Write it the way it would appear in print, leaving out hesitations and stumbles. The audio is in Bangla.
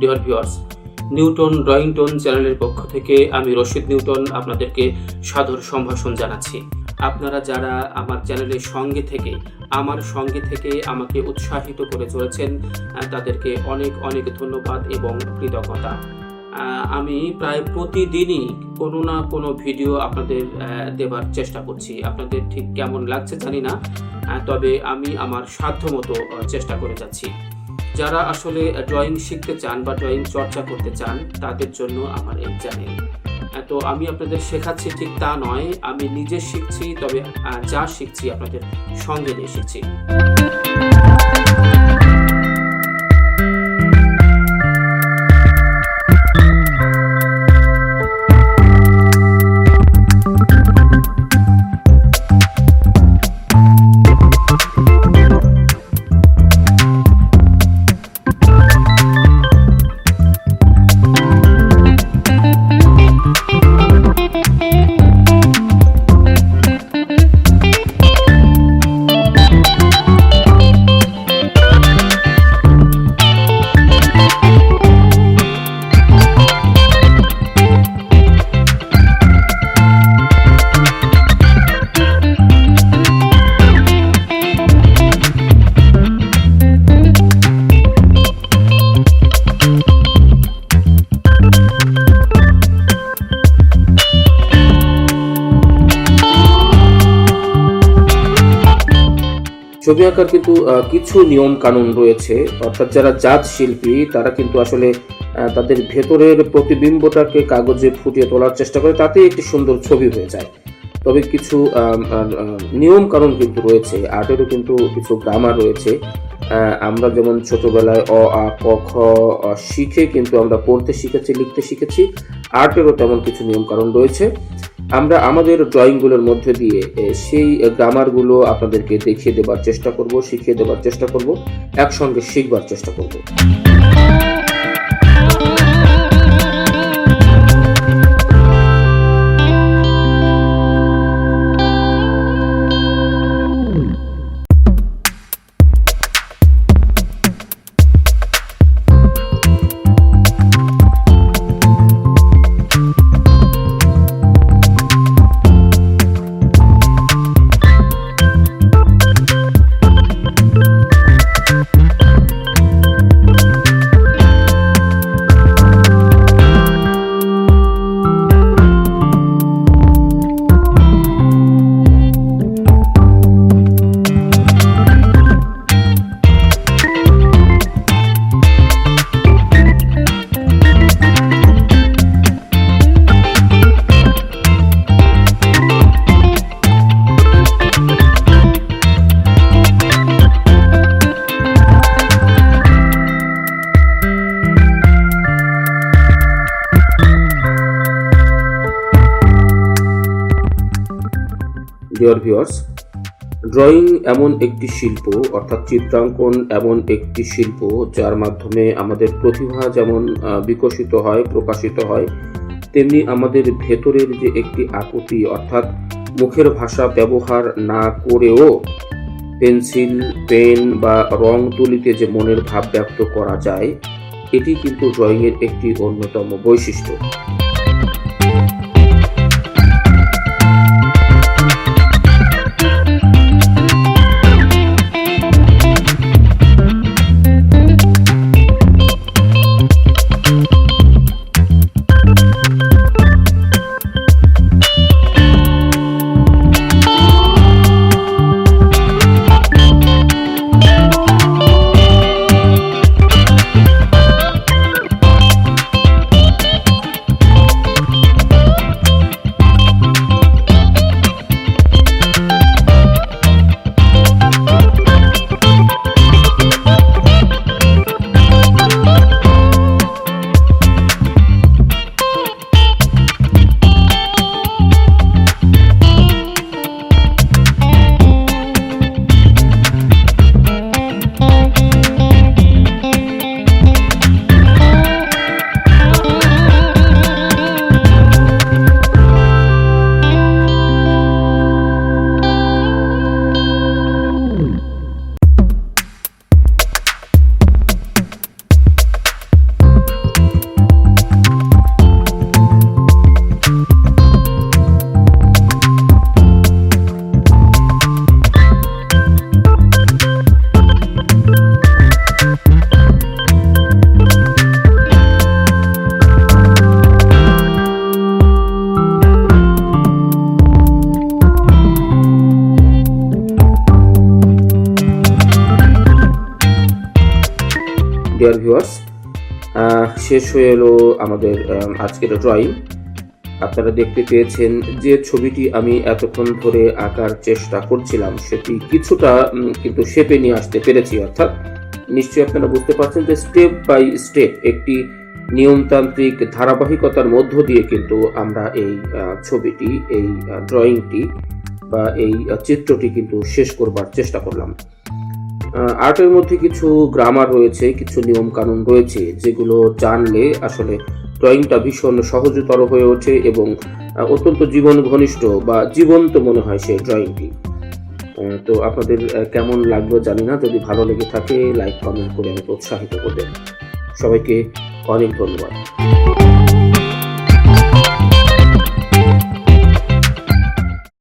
Dear viewers, Newton drawing tone চ্যানেলের পক্ষ থেকে আমি রশিদ নিউটন আপনাদেরকে সাদর সম্ভাষণ জানাচ্ছি। আপনারা যারা আমার চ্যানেলের আমার সঙ্গে থেকে আমাকে উৎসাহিত করে চলেছেন, তাদেরকে অনেক অনেক ধন্যবাদ এবং কৃতজ্ঞতা। আমি প্রায় প্রতিদিনই কোনো না কোনো ভিডিও আপনাদের দেবার চেষ্টা করছি। আপনাদের ঠিক কেমন লাগছে জানি না, তবে আমি আমার সাধ্যমতো চেষ্টা করে যাচ্ছি। যারা আসলে ড্রয়িং শিখতে চান বা ড্রয়িং চর্চা করতে চান, তাদের জন্য আমার এই চ্যানেল। তো আমি আপনাদের শেখাচ্ছি ঠিক তা নয়, আমি নিজে শিখছি, তবে যা শিখছি আপনাদের সঙ্গে নিয়ে শিখছি। ছবি আঁকার কিন্তু কিছু নিয়ম কানুন রয়েছে, অর্থাৎ যারা জাত শিল্পী তারা কিন্তু আসলে তাদের ভেতরের প্রতিবিম্বটাকে কাগজে ফুটিয়ে তোলার চেষ্টা করে, তাতে একটি সুন্দর ছবি হয়ে যায়। তবে কিছু নিয়ম কানুন কিন্তু রয়েছে, আর্টেরও কিন্তু কিছু গ্রামার রয়েছে। আমরা যেমন ছোটবেলায় অ আ ক খ শিখে কিন্তু আমরা পড়তে শিখেছি, লিখতে শিখেছি, আর্টেরও তেমন কিছু নিয়ম কানুন রয়েছে। আমরা আমাদের ড্রয়িংগুলোর মধ্যে দিয়ে সেই গ্রামারগুলো আপনাদেরকে দেখিয়ে দেবার চেষ্টা করব, শিখিয়ে দেবার চেষ্টা করব, একসঙ্গে শিখবার চেষ্টা করব। ডিয়ার ভিউয়ার্স, ড্রয়িং এমন একটি শিল্প, অর্থাৎ চিত্রাঙ্কন এমন একটি শিল্প যার মাধ্যমে আমাদের প্রতিভা যেমন বিকশিত হয়, প্রকাশিত হয়, তেমনি আমাদের ভেতরের যে একটি আকুতি, অর্থাৎ মুখের ভাষা ব্যবহার না করেও পেন্সিল, পেন বা রং তুলিতে যে মনের ভাব ব্যক্ত করা যায়, এটি কিন্তু ড্রয়িংয়ের একটি অন্যতম বৈশিষ্ট্য। ডিয়ার ভিউয়ার্স, শেষ হয়ে এলো আমাদের আজকের ড্রয়িং। আপনারা দেখতে পেয়েছেন যে ছবিটি আমি এতক্ষণ ধরে আঁকার চেষ্টা করছিলাম সেটি কিছুটা কিন্তু শেপে নিয়ে আসতে পেরেছি। অর্থাৎ নিশ্চয়ই আপনারা বুঝতে পারছেন যে স্টেপ বাই স্টেপ একটি নিয়মতান্ত্রিক ধারাবাহিকতার মধ্য দিয়ে কিন্তু আমরা এই ছবিটি, এই ড্রয়িংটি বা এই চিত্রটি কিন্তু শেষ করবার চেষ্টা করলাম। আর্টের মধ্যে কিছু গ্রামার রয়েছে, কিছু নিয়ম কানুন রয়েছে যেগুলো জানলে আসলে ড্রয়িংটা ভীষণ সহজতর হয়ে ওঠে এবং অত্যন্ত জীবন ঘনিষ্ঠ বা জীবন্ত মনে হয় সেই ড্রয়িংটি। তো আপনাদের কেমন লাগলো জানি না, যদি ভালো লেগে থাকে লাইক কমেন্ট করে আমাকে উৎসাহিত করবেন। সবাইকে অনেক ধন্যবাদ।